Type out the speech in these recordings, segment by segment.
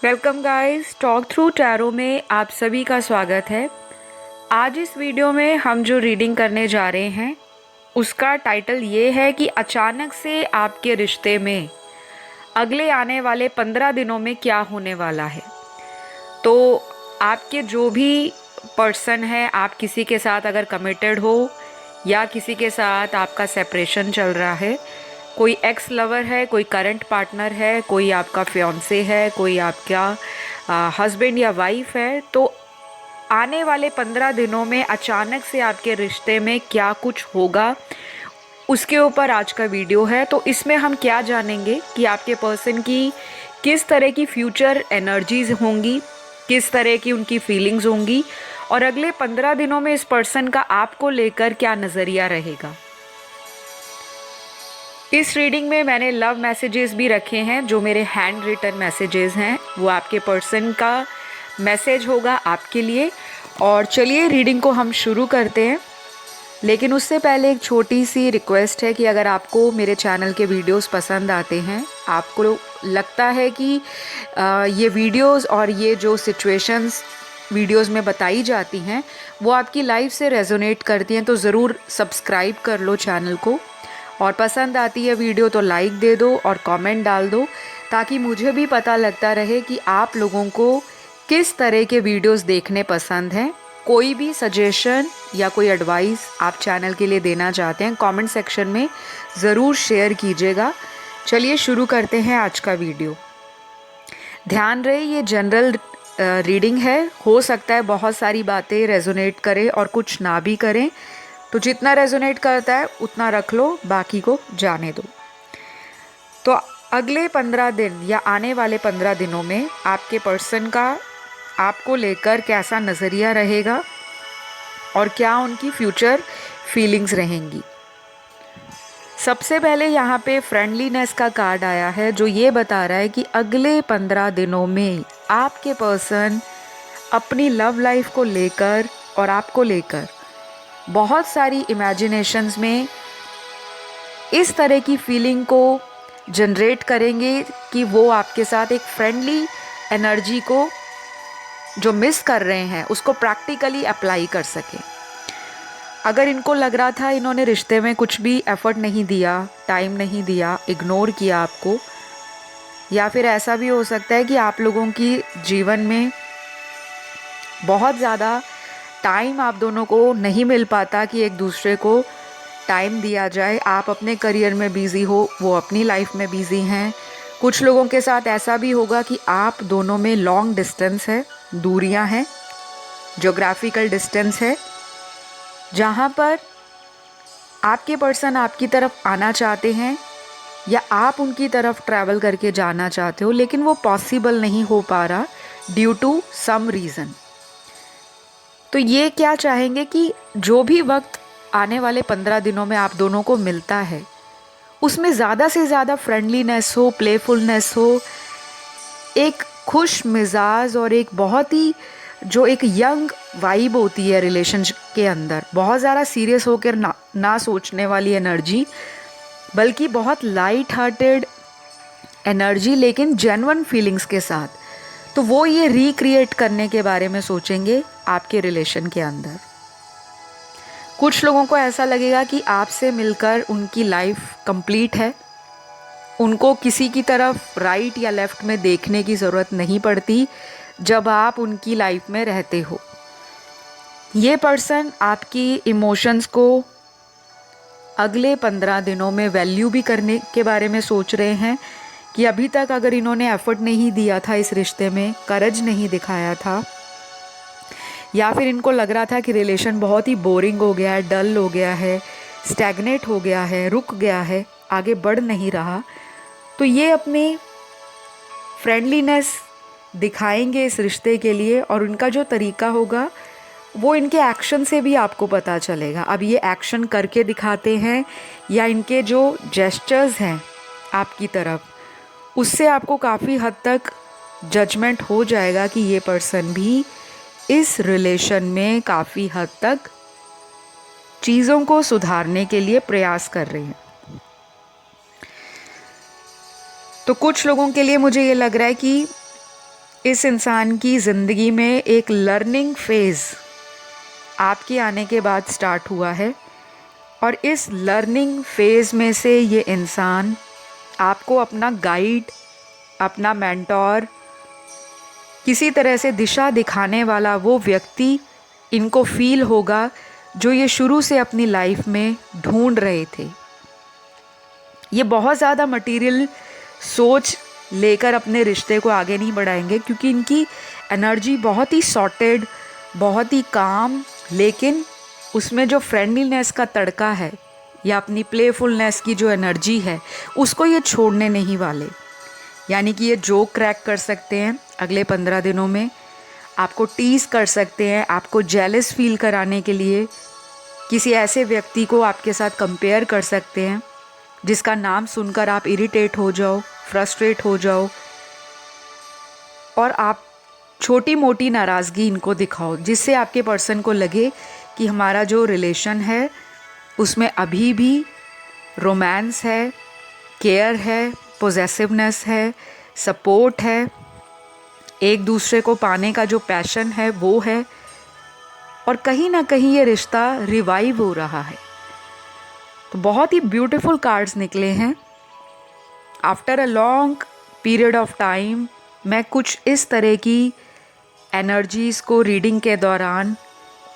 Welcome guys, talk through tarot में आप सभी का स्वागत है। आज इस वीडियो में हम जो रीडिंग करने जा रहे हैं उसका टाइटल ये है कि अचानक से आपके रिश्ते में अगले आने वाले 15 दिनों में क्या होने वाला है। तो आपके जो भी पर्सन है, आप किसी के साथ अगर कमिटेड हो या किसी के साथ आपका सेपरेशन चल रहा है, कोई एक्स लवर है, कोई करंट पार्टनर है, कोई आपका फियांसे है, कोई आपका हस्बैंड या वाइफ है, तो आने वाले 15 दिनों में अचानक से आपके रिश्ते में क्या कुछ होगा, उसके ऊपर आज का वीडियो है। तो इसमें हम क्या जानेंगे कि आपके पर्सन की किस तरह की फ्यूचर एनर्जीज होंगी, किस तरह की उनकी फीलिंग्स होंगी और अगले 15 दिनों में इस पर्सन का आपको लेकर क्या नज़रिया रहेगा। इस रीडिंग में मैंने लव मैसेजेस भी रखे हैं, जो मेरे हैंड रिटन मैसेजेस हैं, वो आपके पर्सन का मैसेज होगा आपके लिए। और चलिए रीडिंग को हम शुरू करते हैं। लेकिन उससे पहले एक छोटी सी रिक्वेस्ट है कि अगर आपको मेरे चैनल के वीडियोस पसंद आते हैं, आपको लगता है कि ये वीडियोस और ये जो सिचुएशंस वीडियोस में बताई जाती हैं वो आपकी लाइफ से रेजोनेट करती हैं, तो ज़रूर सब्सक्राइब कर लो चैनल को। और पसंद आती है वीडियो तो लाइक दे दो और कमेंट डाल दो, ताकि मुझे भी पता लगता रहे कि आप लोगों को किस तरह के वीडियोस देखने पसंद हैं। कोई भी सजेशन या कोई एडवाइस आप चैनल के लिए देना चाहते हैं, कमेंट सेक्शन में ज़रूर शेयर कीजिएगा। चलिए शुरू करते हैं आज का वीडियो। ध्यान रहे ये जनरल रीडिंग है, हो सकता है बहुत सारी बातें रेजोनेट करें और कुछ ना भी करें, तो जितना रेजोनेट करता है उतना रख लो, बाकी को जाने दो। तो अगले 15 दिन या आने वाले 15 दिनों में आपके पर्सन का आपको लेकर कैसा नज़रिया रहेगा और क्या उनकी फ्यूचर फीलिंग्स रहेंगी। सबसे पहले यहाँ पे फ्रेंडलीनेस का कार्ड आया है, जो ये बता रहा है कि अगले 15 दिनों में आपके पर्सन अपनी लव लाइफ को लेकर और आपको लेकर बहुत सारी इमेजिनेशंस में इस तरह की फीलिंग को जनरेट करेंगे कि वो आपके साथ एक फ्रेंडली एनर्जी को जो मिस कर रहे हैं उसको प्रैक्टिकली अप्लाई कर सकें। अगर इनको लग रहा था इन्होंने रिश्ते में कुछ भी एफर्ट नहीं दिया, टाइम नहीं दिया, इग्नोर किया आपको, या फिर ऐसा भी हो सकता है कि आप लोगों की जीवन में बहुत ज़्यादा टाइम आप दोनों को नहीं मिल पाता कि एक दूसरे को टाइम दिया जाए। आप अपने करियर में बिज़ी हो, वो अपनी लाइफ में बिज़ी हैं। कुछ लोगों के साथ ऐसा भी होगा कि आप दोनों में लॉन्ग डिस्टेंस है, दूरियां हैं, ज्योग्राफिकल डिस्टेंस है, जहाँ पर आपके पर्सन आपकी तरफ आना चाहते हैं या आप उनकी तरफ ट्रैवल करके जाना चाहते हो, लेकिन वो पॉसिबल नहीं हो पा रहा ड्यू टू सम रीज़न। तो ये क्या चाहेंगे कि जो भी वक्त आने वाले 15 दिनों में आप दोनों को मिलता है उसमें ज़्यादा से ज़्यादा फ्रेंडलीनेस हो, प्लेफुलनेस हो, एक खुश मिजाज और एक बहुत ही जो एक यंग वाइब होती है रिलेशनशिप के अंदर, बहुत ज़्यादा सीरियस होकर ना सोचने वाली एनर्जी, बल्कि बहुत लाइट हार्टेड एनर्जी लेकिन जेन्युइन फीलिंग्स के साथ, तो वो ये रिक्रिएट करने के बारे में सोचेंगे आपके रिलेशन के अंदर। कुछ लोगों को ऐसा लगेगा कि आपसे मिलकर उनकी लाइफ कंप्लीट है, उनको किसी की तरफ राइट या लेफ्ट में देखने की ज़रूरत नहीं पड़ती जब आप उनकी लाइफ में रहते हो। ये पर्सन आपकी इमोशंस को अगले 15 दिनों में वैल्यू भी करने के बारे में सोच रहे हैं कि अभी तक अगर इन्होंने एफर्ट नहीं दिया था इस रिश्ते में, करज नहीं दिखाया था, या फिर इनको लग रहा था कि रिलेशन बहुत ही बोरिंग हो गया है, डल हो गया है, स्टैग्नेट हो गया है, रुक गया है, आगे बढ़ नहीं रहा, तो ये अपनी फ्रेंडलीनेस दिखाएंगे इस रिश्ते के लिए। और उनका जो तरीका होगा वो इनके एक्शन से भी आपको पता चलेगा। अब ये एक्शन करके दिखाते हैं या इनके जो जेस्चर्स हैं आपकी तरफ, उससे आपको काफ़ी हद तक जजमेंट हो जाएगा कि ये पर्सन भी इस रिलेशन में काफ़ी हद तक चीज़ों को सुधारने के लिए प्रयास कर रहे हैं। तो कुछ लोगों के लिए मुझे ये लग रहा है कि इस इंसान की ज़िंदगी में एक लर्निंग फेज़ आपके आने के बाद स्टार्ट हुआ है और इस लर्निंग फेज़ में से ये इंसान आपको अपना गाइड, अपना मेंटोर, किसी तरह से दिशा दिखाने वाला वो व्यक्ति इनको फील होगा जो ये शुरू से अपनी लाइफ में ढूंढ रहे थे। ये बहुत ज़्यादा मटेरियल सोच लेकर अपने रिश्ते को आगे नहीं बढ़ाएंगे क्योंकि इनकी एनर्जी बहुत ही सॉर्टेड, बहुत ही काम, लेकिन उसमें जो फ्रेंडलीनेस का तड़का है या अपनी प्लेफुलनेस की जो एनर्जी है उसको ये छोड़ने नहीं वाले। यानी कि ये जोक क्रैक कर सकते हैं अगले 15 दिनों में, आपको टीज़ कर सकते हैं, आपको जेलस फील कराने के लिए किसी ऐसे व्यक्ति को आपके साथ कंपेयर कर सकते हैं जिसका नाम सुनकर आप इरिटेट हो जाओ, फ्रस्ट्रेट हो जाओ और आप छोटी मोटी नाराज़गी इनको दिखाओ जिससे आपके पर्सन को लगे कि हमारा जो रिलेशन है उसमें अभी भी रोमांस है, केयर है, पोजेसिवनेस है, सपोर्ट है, एक दूसरे को पाने का जो पैशन है वो है और कहीं ना कहीं ये रिश्ता रिवाइव हो रहा है। तो बहुत ही ब्यूटीफुल कार्ड्स निकले हैं। After a long period of time मैं कुछ इस तरह की एनर्जीज़ को रीडिंग के दौरान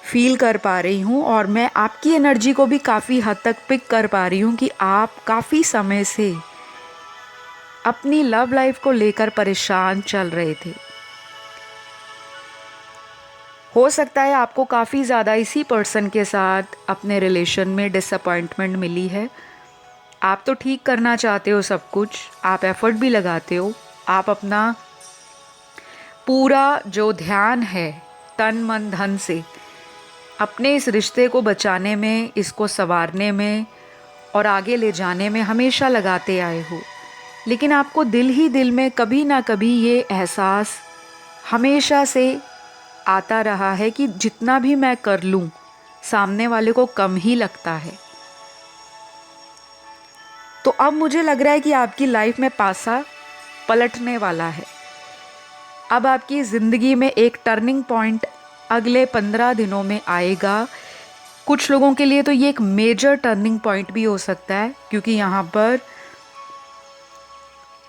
फील कर पा रही हूँ और मैं आपकी एनर्जी को भी काफ़ी हद तक पिक कर पा रही हूँ कि आप काफ़ी समय से अपनी लव लाइफ को लेकर परेशान चल रहे थे। हो सकता है आपको काफ़ी ज़्यादा इसी पर्सन के साथ अपने रिलेशन में डिसअपॉइंटमेंट मिली है। आप तो ठीक करना चाहते हो सब कुछ, आप एफर्ट भी लगाते हो, आप अपना पूरा जो ध्यान है तन मन धन से अपने इस रिश्ते को बचाने में, इसको संवारने में और आगे ले जाने में हमेशा लगाते आए हो, लेकिन आपको दिल ही दिल में कभी ना कभी ये एहसास हमेशा से आता रहा है कि जितना भी मैं कर लूँ सामने वाले को कम ही लगता है। तो अब मुझे लग रहा है कि आपकी लाइफ में पासा पलटने वाला है। अब आपकी ज़िंदगी में एक टर्निंग पॉइंट अगले 15 दिनों में आएगा। कुछ लोगों के लिए तो ये एक मेजर टर्निंग पॉइंट भी हो सकता है क्योंकि यहाँ पर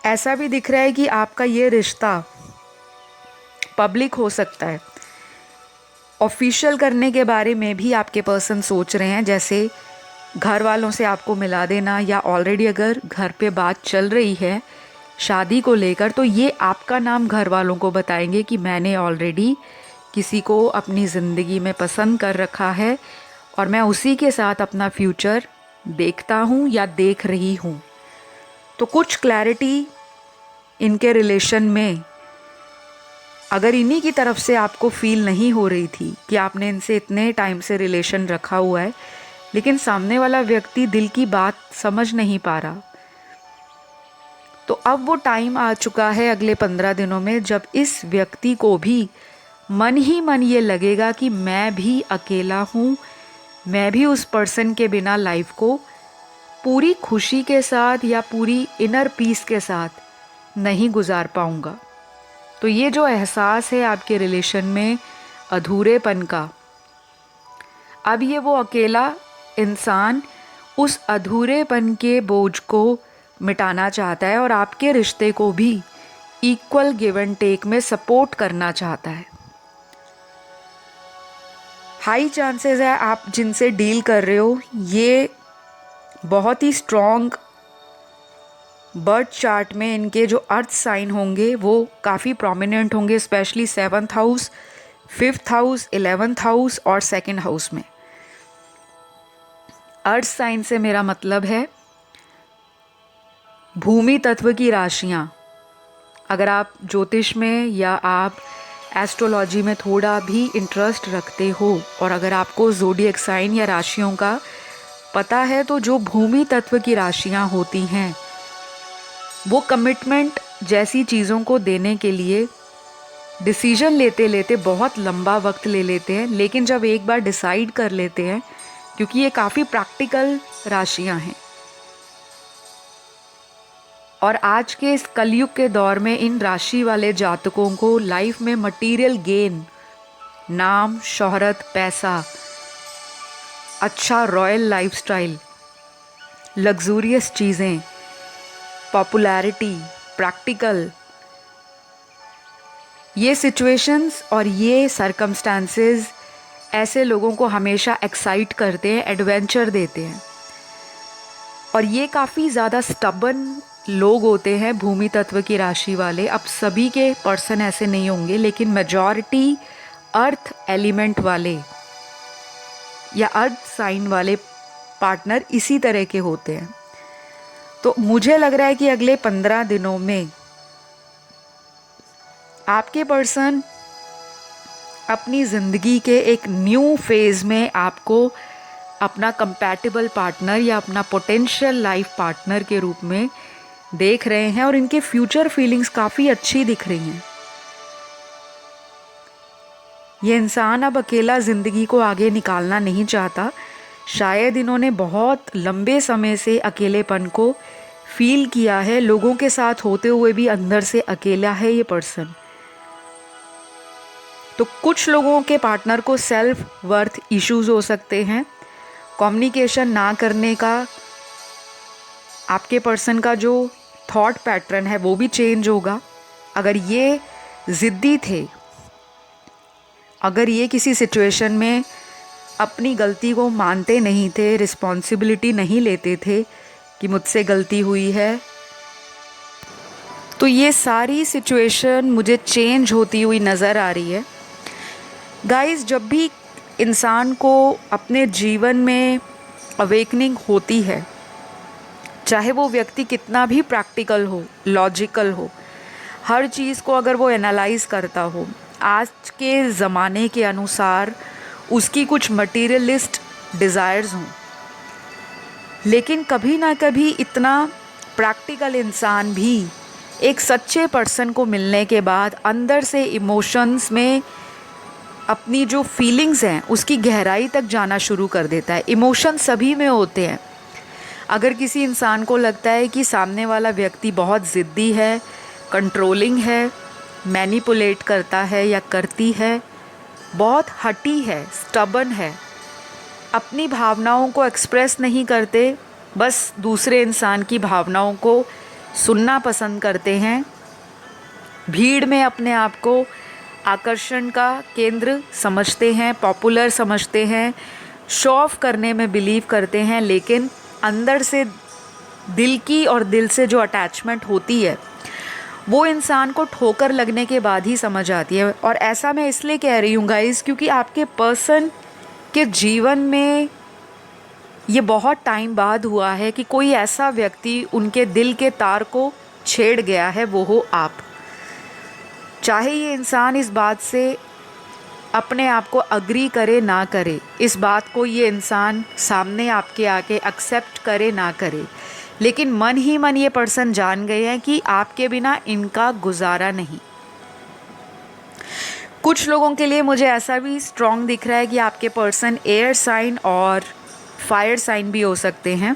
ऐसा भी दिख रहा है कि आपका ये रिश्ता पब्लिक हो सकता है। ऑफिशियल करने के बारे में भी आपके पर्सन सोच रहे हैं, जैसे घर वालों से आपको मिला देना या ऑलरेडी अगर घर पे बात चल रही है शादी को लेकर तो ये आपका नाम घर वालों को बताएंगे कि मैंने ऑलरेडी किसी को अपनी ज़िंदगी में पसंद कर रखा है और मैं उसी के साथ अपना फ्यूचर देखता हूँ या देख रही हूँ। तो कुछ क्लैरिटी इनके रिलेशन में अगर इन्हीं की तरफ से आपको फील नहीं हो रही थी कि आपने इनसे इतने टाइम से रिलेशन रखा हुआ है लेकिन सामने वाला व्यक्ति दिल की बात समझ नहीं पा रहा, तो अब वो टाइम आ चुका है अगले 15 दिनों में जब इस व्यक्ति को भी मन ही मन ये लगेगा कि मैं भी अकेला हूँ, मैं भी उस पर्सन के बिना लाइफ को पूरी खुशी के साथ या पूरी इनर पीस के साथ नहीं गुजार पाऊँगा। तो ये जो एहसास है आपके रिलेशन में अधूरेपन का, अब ये वो अकेला इंसान उस अधूरेपन के बोझ को मिटाना चाहता है और आपके रिश्ते को भी इक्वल गिव एंड टेक में सपोर्ट करना चाहता है। हाई चांसेस है आप जिनसे डील कर रहे हो ये बहुत ही स्ट्रॉन्ग बर्थ चार्ट में इनके जो अर्थ साइन होंगे वो काफ़ी प्रोमिनेंट होंगे, specially 7th house, 5th house, 11th house और 2nd हाउस में। अर्थ साइन से मेरा मतलब है भूमि तत्व की राशियाँ। अगर आप ज्योतिष में या आप एस्ट्रोलॉजी में थोड़ा भी इंटरेस्ट रखते हो और अगर आपको ज़ोडिएक साइन या राशियों का पता है तो जो भूमि तत्व की राशियाँ होती हैं वो कमिटमेंट जैसी चीज़ों को देने के लिए डिसीजन लेते लेते बहुत लंबा वक्त ले लेते हैं, लेकिन जब एक बार डिसाइड कर लेते हैं, क्योंकि ये काफ़ी प्रैक्टिकल राशियां हैं, और आज के इस कलयुग के दौर में इन राशि वाले जातकों को लाइफ में मटेरियल गेन, नाम, शोहरत, पैसा, अच्छा रॉयल लाइफस्टाइल, लग्जूरियस चीज़ें, पॉपुलैरिटी, प्रैक्टिकल, ये सिचुएशंस और ये सरकमस्टांसेस ऐसे लोगों को हमेशा एक्साइट करते हैं, एडवेंचर देते हैं। और ये काफ़ी ज़्यादा स्टबन लोग होते हैं भूमि तत्व की राशि वाले। अब सभी के पर्सन ऐसे नहीं होंगे, लेकिन मेजॉरिटी अर्थ एलिमेंट वाले या अर्थ साइन वाले पार्टनर इसी तरह के होते हैं। तो मुझे लग रहा है कि अगले 15 दिनों में आपके पर्सन अपनी ज़िंदगी के एक न्यू फेज़ में आपको अपना कंपैटिबल पार्टनर या अपना पोटेंशियल लाइफ पार्टनर के रूप में देख रहे हैं और इनके फ्यूचर फीलिंग्स काफ़ी अच्छी दिख रही हैं। ये इंसान अब अकेला ज़िंदगी को आगे निकालना नहीं चाहता। शायद इन्होंने बहुत लंबे समय से अकेलेपन को फील किया है, लोगों के साथ होते हुए भी अंदर से अकेला है ये पर्सन। तो कुछ लोगों के पार्टनर को सेल्फ वर्थ इश्यूज हो सकते हैं। कम्युनिकेशन ना करने का आपके पर्सन का जो थॉट पैटर्न है वो भी चेंज होगा। अगर ये ज़िद्दी थे, अगर ये किसी सिचुएशन में अपनी गलती को मानते नहीं थे, रिस्पॉन्सिबिलिटी नहीं लेते थे कि मुझसे गलती हुई है, तो ये सारी सिचुएशन मुझे चेंज होती हुई नज़र आ रही है। गाइस, जब भी इंसान को अपने जीवन में अवेकनिंग होती है, चाहे वो व्यक्ति कितना भी प्रैक्टिकल हो, लॉजिकल हो, हर चीज़ को अगर वो एनालाइज करता हो, आज के ज़माने के अनुसार उसकी कुछ मटीरियलिस्ट डिज़ायर्स हों, लेकिन कभी ना कभी इतना प्रैक्टिकल इंसान भी एक सच्चे पर्सन को मिलने के बाद अंदर से इमोशंस में अपनी जो फीलिंग्स हैं उसकी गहराई तक जाना शुरू कर देता है। इमोशन सभी में होते हैं। अगर किसी इंसान को लगता है कि सामने वाला व्यक्ति बहुत ज़िद्दी है, कंट्रोलिंग है, मैनिपुलेट करता है या करती है, बहुत हटी है, स्टबन है, अपनी भावनाओं को एक्सप्रेस नहीं करते, बस दूसरे इंसान की भावनाओं को सुनना पसंद करते हैं, भीड़ में अपने आप को आकर्षण का केंद्र समझते हैं, पॉपुलर समझते हैं, शो ऑफ करने में बिलीव करते हैं, लेकिन अंदर से दिल की और दिल से जो अटैचमेंट होती है वो इंसान को ठोकर लगने के बाद ही समझ आती है। और ऐसा मैं इसलिए कह रही हूँ गाइस, क्योंकि आपके पर्सन के जीवन में ये बहुत टाइम बाद हुआ है कि कोई ऐसा व्यक्ति उनके दिल के तार को छेड़ गया है, वो हो आप। चाहे ये इंसान इस बात से अपने आप को अग्री करे ना करे, इस बात को ये इंसान सामने आपके आके एक्सेप्ट करे ना करे, लेकिन मन ही मन ये पर्सन जान गए हैं कि आपके बिना इनका गुजारा नहीं। कुछ लोगों के लिए मुझे ऐसा भी स्ट्रॉन्ग दिख रहा है कि आपके पर्सन एयर साइन और फायर साइन भी हो सकते हैं।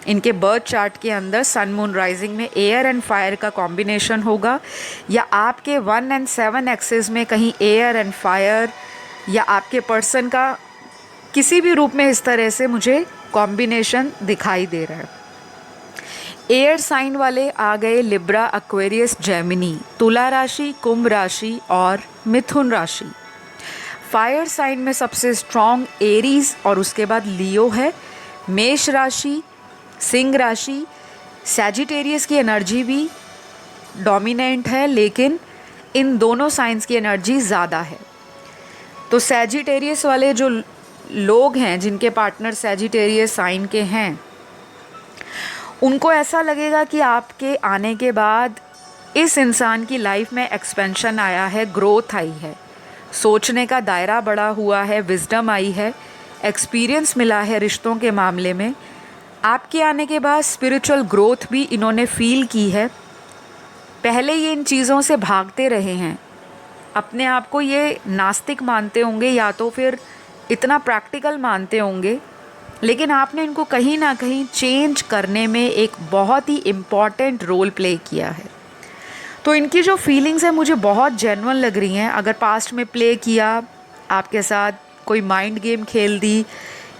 इनके बर्थ चार्ट के अंदर सन मून राइजिंग में एयर एंड फायर का कॉम्बिनेशन होगा, या आपके 1 और 7 एक्सेस में कहीं एयर एंड फायर, या आपके पर्सन का किसी भी रूप में इस तरह से मुझे कॉम्बिनेशन दिखाई दे रहा है। एयर साइन वाले आ गए लिब्रा, एक्वेरियस, जेमिनी, तुला राशि, कुंभ राशि और मिथुन राशि। फायर साइन में सबसे स्ट्रॉन्ग एरीज और उसके बाद लियो है। मेष राशि, सिंह राशि, सैजिटेरियस की एनर्जी भी डोमिनेंट है, लेकिन इन दोनों साइंस की एनर्जी ज़्यादा है। तो सैजिटेरियस वाले जो लोग हैं, जिनके पार्टनर सैजिटेरियस साइन के हैं, उनको ऐसा लगेगा कि आपके आने के बाद इस इंसान की लाइफ में एक्सपेंशन आया है, ग्रोथ आई है, सोचने का दायरा बड़ा हुआ है, विजडम आई है, एक्सपीरियंस मिला है रिश्तों के मामले में। आपके आने के बाद स्पिरिचुअल ग्रोथ भी इन्होंने फील की है। पहले ये इन चीज़ों से भागते रहे हैं, अपने आप को ये नास्तिक मानते होंगे या तो फिर इतना प्रैक्टिकल मानते होंगे लेकिन आपने इनको कहीं ना कहीं चेंज करने में एक बहुत ही इम्पॉर्टेंट रोल प्ले किया है। तो इनकी जो फीलिंग्स हैं मुझे बहुत जेन्युइन लग रही हैं। अगर पास्ट में प्ले किया, आपके साथ कोई माइंड गेम खेल दी,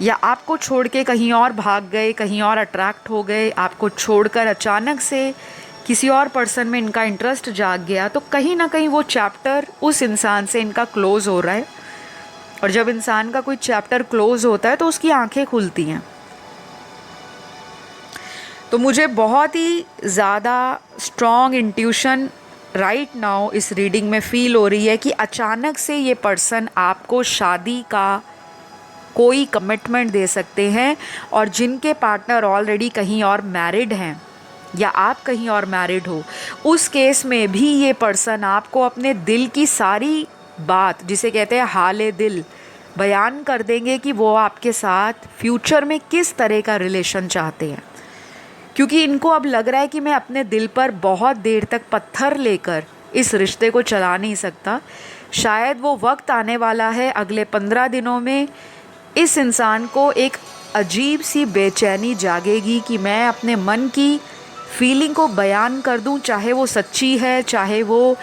या आपको छोड़ के कहीं और भाग गए, कहीं और अट्रैक्ट हो गए, आपको छोड़कर अचानक से किसी और पर्सन में इनका इंटरेस्ट जाग गया, तो कहीं ना कहीं वो चैप्टर उस इंसान से इनका क्लोज़ हो रहा है। और जब इंसान का कोई चैप्टर क्लोज़ होता है तो उसकी आंखें खुलती हैं। तो मुझे बहुत ही ज़्यादा स्ट्रॉन्ग इंट्यूशन राइट नाउ इस रीडिंग में फ़ील हो रही है कि अचानक से ये पर्सन आपको शादी का कोई कमिटमेंट दे सकते हैं। और जिनके पार्टनर ऑलरेडी कहीं और मैरिड हैं, या आप कहीं और मैरिड हो, उस केस में भी ये पर्सन आपको अपने दिल की सारी बात, जिसे कहते हैं हाले दिल, बयान कर देंगे कि वो आपके साथ फ्यूचर में किस तरह का रिलेशन चाहते हैं। क्योंकि इनको अब लग रहा है कि मैं अपने दिल पर बहुत देर तक पत्थर लेकर इस रिश्ते को चला नहीं सकता। शायद वो वक्त आने वाला है अगले 15 दिनों में, इस इंसान को एक अजीब सी बेचैनी जागेगी कि मैं अपने मन की फीलिंग को बयान कर दूं, चाहे वो सच्ची है, चाहे वो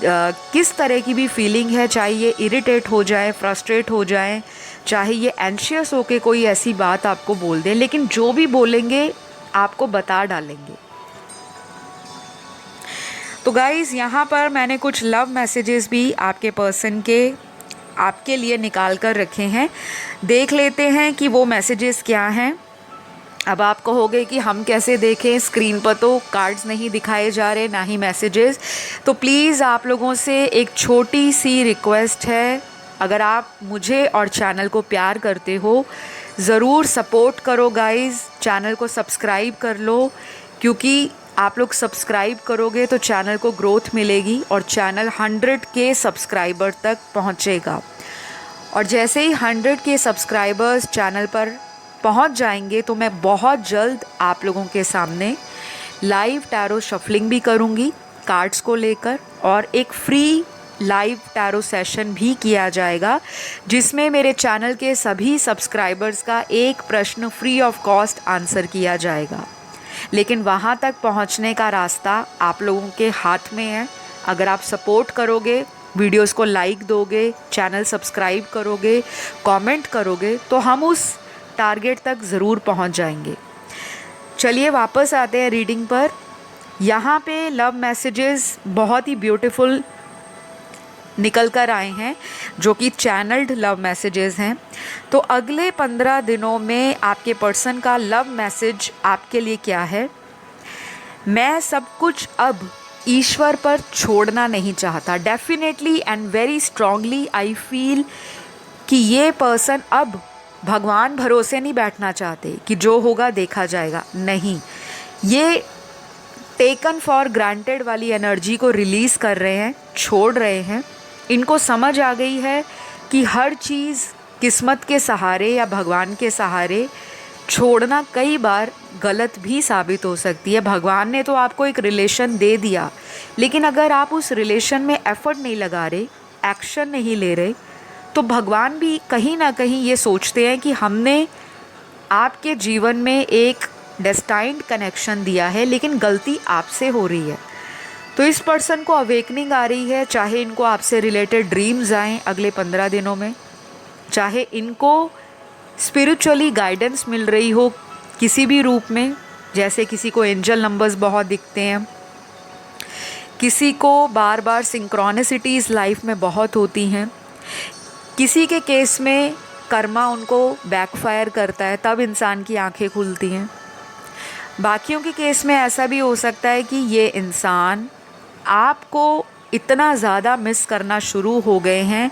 किस तरह की भी फीलिंग है, चाहे ये इरिटेट हो जाए, फ्रस्ट्रेट हो जाए, चाहे ये एंशियस होके कोई ऐसी बात आपको बोल दें, लेकिन जो भी बोलेंगे आपको बता डालेंगे। तो गाइज़, यहाँ पर मैंने कुछ लव मैसेजेस भी आपके पर्सन के आपके लिए निकाल कर रखे हैं। देख लेते हैं कि वो मैसेजेस क्या हैं। अब आप कहोगे कि हम कैसे देखें, स्क्रीन पर तो कार्ड्स नहीं दिखाए जा रहे, ना ही मैसेजेस। तो प्लीज़ आप लोगों से एक छोटी सी रिक्वेस्ट है, अगर आप मुझे और चैनल को प्यार करते हो, ज़रूर सपोर्ट करो गाइज़। चैनल को सब्सक्राइब कर लो, क्योंकि आप लोग सब्सक्राइब करोगे तो चैनल को ग्रोथ मिलेगी और चैनल 100K सब्सक्राइबर तक पहुंचेगा। और जैसे ही 100K सब्सक्राइबर्स चैनल पर पहुंच जाएंगे तो मैं बहुत जल्द आप लोगों के सामने लाइव टैरो शफलिंग भी करूंगी कार्ड्स को लेकर, और एक फ्री लाइव टैरो सेशन भी किया जाएगा, जिसमें मेरे चैनल के सभी सब्सक्राइबर्स का एक प्रश्न फ्री ऑफ कॉस्ट आंसर किया जाएगा। लेकिन वहाँ तक पहुँचने का रास्ता आप लोगों के हाथ में है। अगर आप सपोर्ट करोगे, वीडियोस को लाइक दोगे, चैनल सब्सक्राइब करोगे, कमेंट करोगे, तो हम उस टारगेट तक ज़रूर पहुँच जाएंगे। चलिए वापस आते हैं रीडिंग पर। यहाँ पे लव मैसेजेस बहुत ही ब्यूटीफुल निकल कर आए हैं, जो कि चैनल्ड लव मैसेजेस हैं। तो अगले 15 दिनों में आपके पर्सन का लव मैसेज आपके लिए क्या है? मैं सब कुछ अब ईश्वर पर छोड़ना नहीं चाहता। Definitely and very strongly I feel कि ये पर्सन अब भगवान भरोसे नहीं बैठना चाहते कि जो होगा देखा जाएगा। नहीं, ये टेकन फॉर ग्रांटेड वाली एनर्जी को रिलीज़ कर रहे हैं, छोड़ रहे हैं। इनको समझ आ गई है कि हर चीज़ किस्मत के सहारे या भगवान के सहारे छोड़ना कई बार गलत भी साबित हो सकती है। भगवान ने तो आपको एक रिलेशन दे दिया, लेकिन अगर आप उस रिलेशन में एफर्ट नहीं लगा रहे, एक्शन नहीं ले रहे, तो भगवान भी कहीं ना कहीं ये सोचते हैं कि हमने आपके जीवन में एक डेस्टाइन्ड कनेक्शन दिया है, लेकिन गलती आपसे हो रही है। तो इस पर्सन को अवेकनिंग आ रही है, चाहे इनको आपसे रिलेटेड ड्रीम्स आएँ अगले 15 दिनों में, चाहे इनको स्पिरिचुअली गाइडेंस मिल रही हो किसी भी रूप में, जैसे किसी को एंजल नंबर्स बहुत दिखते हैं, किसी को बार बार सिंक्रोनिसिटीज़ लाइफ में बहुत होती हैं, किसी के केस में कर्मा उनको बैकफायर करता है, तब इंसान की आंखें खुलती हैं। बाकियों के केस में ऐसा भी हो सकता है कि ये इंसान आपको इतना ज़्यादा मिस करना शुरू हो गए हैं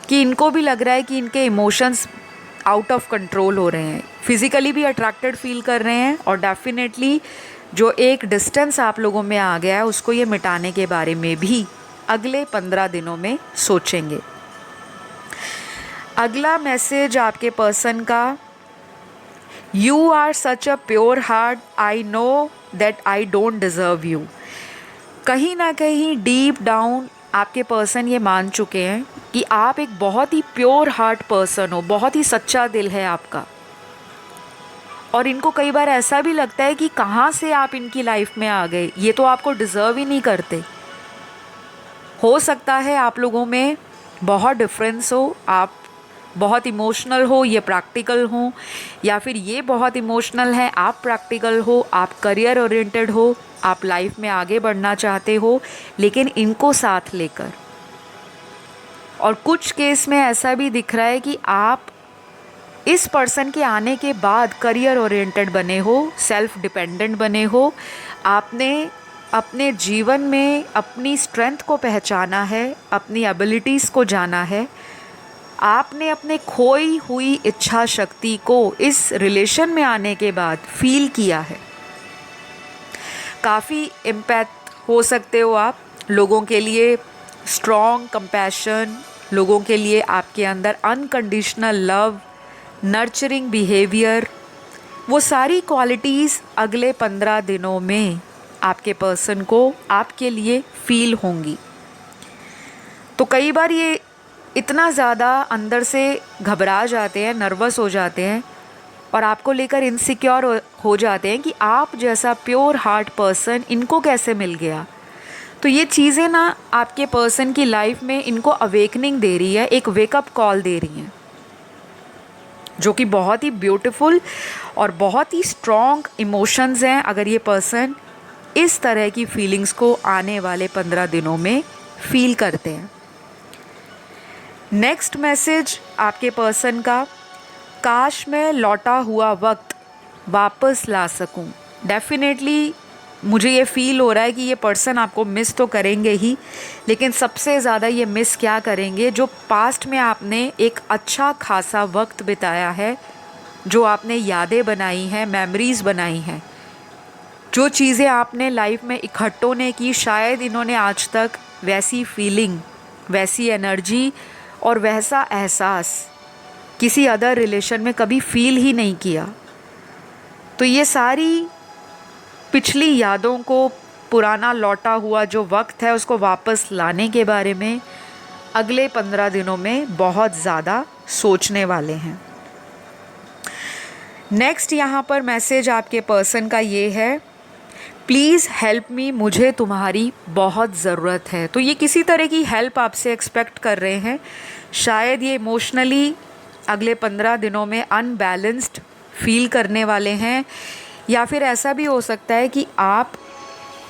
कि इनको भी लग रहा है कि इनके इमोशंस आउट ऑफ कंट्रोल हो रहे हैं, फिज़िकली भी अट्रैक्टेड फील कर रहे हैं, और डेफिनेटली जो एक डिस्टेंस आप लोगों में आ गया है उसको ये मिटाने के बारे में भी अगले 15 दिनों में सोचेंगे। अगला मैसेज आपके पर्सन का, you are such a pure heart, I know that I don't deserve you. कहीं ना कहीं डीप डाउन आपके पर्सन ये मान चुके हैं कि आप एक बहुत ही प्योर हार्ट पर्सन हो, बहुत ही सच्चा दिल है आपका, और इनको कई बार ऐसा भी लगता है कि कहाँ से आप इनकी लाइफ में आ गए, ये तो आपको डिज़र्व ही नहीं करते। हो सकता है आप लोगों में बहुत डिफरेंस हो, आप बहुत इमोशनल हो, ये प्रैक्टिकल हो, या फिर ये बहुत इमोशनल है, आप प्रैक्टिकल हो, आप करियर ओरिएंटेड हो, आप लाइफ में आगे बढ़ना चाहते हो लेकिन इनको साथ लेकर। और कुछ केस में ऐसा भी दिख रहा है कि आप इस पर्सन के आने के बाद करियर ओरिएंटेड बने हो, सेल्फ डिपेंडेंट बने हो, आपने अपने जीवन में अपनी स्ट्रेंथ को पहचाना है, अपनी एबिलिटीज़ को जाना है, आपने अपने खोई हुई इच्छा शक्ति को इस रिलेशन में आने के बाद फील किया है। काफ़ी इम्पैक्ट हो सकते हो आप लोगों के लिए, स्ट्रॉन्ग कंपैशन, लोगों के लिए आपके अंदर अनकंडीशनल लव, नर्चरिंग बिहेवियर, वो सारी क्वालिटीज़ अगले 15 दिनों में आपके पर्सन को आपके लिए फील होंगी। तो कई बार ये इतना ज़्यादा अंदर से घबरा जाते हैं, नर्वस हो जाते हैं और आपको लेकर इनसिक्योर हो जाते हैं कि आप जैसा प्योर हार्ट पर्सन इनको कैसे मिल गया। तो ये चीज़ें ना आपके पर्सन की लाइफ में इनको अवेकनिंग दे रही है, एक वेकअप कॉल दे रही हैं, जो कि बहुत ही ब्यूटीफुल और बहुत ही स्ट्रॉन्ग इमोशंस हैं अगर ये पर्सन इस तरह की फीलिंग्स को आने वाले 15 दिनों में फील करते हैं। नेक्स्ट मैसेज आपके पर्सन का, काश मैं लौटा हुआ वक्त वापस ला सकूं। डेफिनेटली मुझे ये फील हो रहा है कि ये पर्सन आपको मिस तो करेंगे ही, लेकिन सबसे ज़्यादा ये मिस क्या करेंगे, जो पास्ट में आपने एक अच्छा खासा वक्त बिताया है, जो आपने यादें बनाई हैं, मेमोरीज़ बनाई हैं, जो चीज़ें आपने लाइफ में इकट्ठों ने की, शायद इन्होंने आज तक वैसी फीलिंग, वैसी एनर्जी और वैसा एहसास किसी अदर रिलेशन में कभी फील ही नहीं किया। तो ये सारी पिछली यादों को, पुराना लौटा हुआ जो वक्त है उसको वापस लाने के बारे में अगले 15 दिनों में बहुत ज़्यादा सोचने वाले हैं। नेक्स्ट यहाँ पर मैसेज आपके पर्सन का ये है, प्लीज़ हेल्प मी, मुझे तुम्हारी बहुत ज़रूरत है। तो ये किसी तरह की हेल्प आपसे एक्सपेक्ट कर रहे हैं। शायद ये इमोशनली अगले 15 दिनों में अनबैलेंस्ड फील करने वाले हैं, या फिर ऐसा भी हो सकता है कि आप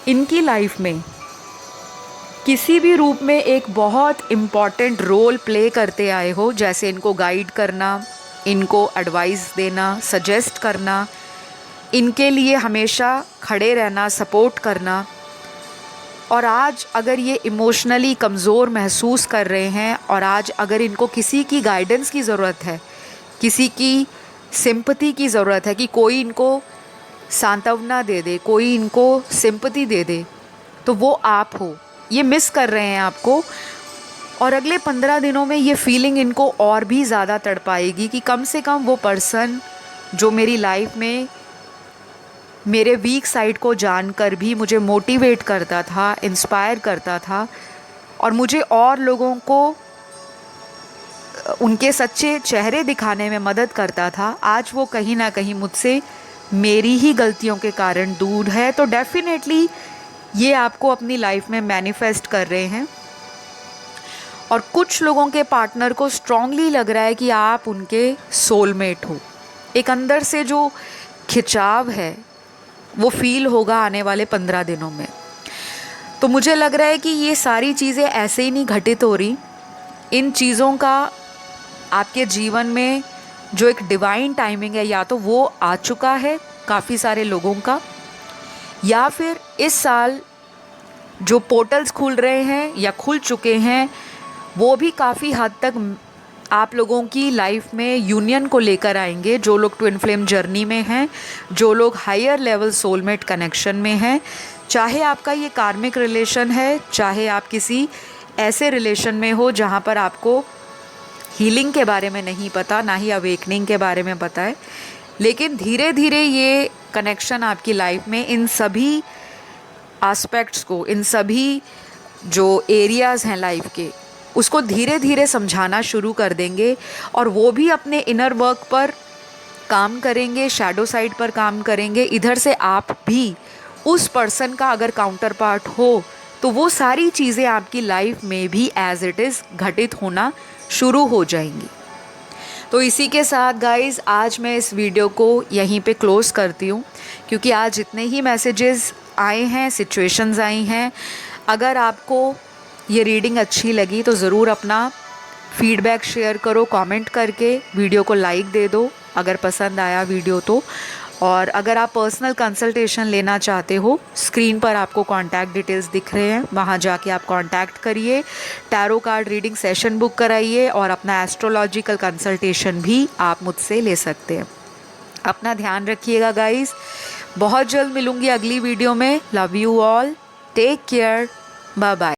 इनकी लाइफ में किसी भी रूप में एक बहुत इम्पॉर्टेंट रोल प्ले करते आए हो, जैसे इनको गाइड करना, इनको एडवाइस देना, सजेस्ट करना, इनके लिए हमेशा खड़े रहना, सपोर्ट करना। और आज अगर ये इमोशनली कमज़ोर महसूस कर रहे हैं और आज अगर इनको किसी की गाइडेंस की ज़रूरत है, किसी की सिंपैथी की ज़रूरत है, कि कोई इनको सांत्वना दे दे, कोई इनको सिंपैथी दे दे, तो वो आप हो। ये मिस कर रहे हैं आपको, और अगले 15 दिनों में ये फीलिंग इनको और भी ज़्यादा तड़पाएगी कि कम से कम वो पर्सन जो मेरी लाइफ में मेरे वीक साइड को जानकर भी मुझे मोटिवेट करता था, इंस्पायर करता था और मुझे और लोगों को उनके सच्चे चेहरे दिखाने में मदद करता था, आज वो कहीं ना कहीं मुझसे मेरी ही गलतियों के कारण दूर है। तो डेफिनेटली ये आपको अपनी लाइफ में मैनिफेस्ट कर रहे हैं। और कुछ लोगों के पार्टनर को स्ट्रांगली लग रहा है कि आप उनके सोलमेट हो। एक अंदर से जो खिंचाव है वो फील होगा आने वाले 15 दिनों में। तो मुझे लग रहा है कि ये सारी चीज़ें ऐसे ही नहीं घटित हो रही। इन चीज़ों का आपके जीवन में जो एक डिवाइन टाइमिंग है, या तो वो आ चुका है काफ़ी सारे लोगों का, या फिर इस साल जो पोर्टल्स खुल रहे हैं या खुल चुके हैं वो भी काफ़ी हद तक आप लोगों की लाइफ में यूनियन को लेकर आएंगे। जो लोग ट्विन फ्लेम जर्नी में हैं, जो लोग हायर लेवल सोलमेट कनेक्शन में हैं, चाहे आपका ये कार्मिक रिलेशन है, चाहे आप किसी ऐसे रिलेशन में हो जहाँ पर आपको हीलिंग के बारे में नहीं पता, ना ही अवेकनिंग के बारे में पता है, लेकिन धीरे धीरे ये कनेक्शन आपकी लाइफ में इन सभी एस्पेक्ट्स को, इन सभी जो एरियाज़ हैं लाइफ के, उसको धीरे धीरे समझाना शुरू कर देंगे। और वो भी अपने इनर वर्क पर काम करेंगे, शैडो साइड पर काम करेंगे, इधर से आप भी उस पर्सन का अगर काउंटर पार्ट हो तो वो सारी चीज़ें आपकी लाइफ में भी एज इट इज़ घटित होना शुरू हो जाएंगी। तो इसी के साथ गाइज़ आज मैं इस वीडियो को यहीं पे क्लोज़ करती हूँ, क्योंकि आज जितने ही मैसेजेस आए हैं, सिचुएशंस आई हैं, अगर आपको ये रीडिंग अच्छी लगी तो ज़रूर अपना फीडबैक शेयर करो कमेंट करके, वीडियो को लाइक दे दो अगर पसंद आया वीडियो तो। और अगर आप पर्सनल कंसल्टेशन लेना चाहते हो, स्क्रीन पर आपको कॉन्टैक्ट डिटेल्स दिख रहे हैं, वहाँ जाके आप कॉन्टैक्ट करिए, tarot card reading session book कराइए और अपना एस्ट्रोलॉजिकल कंसल्टेशन भी आप मुझसे ले सकते हैं। अपना ध्यान रखिएगा गाइस, बहुत जल्द मिलूँगी अगली वीडियो में। Love you all, take care, bye bye.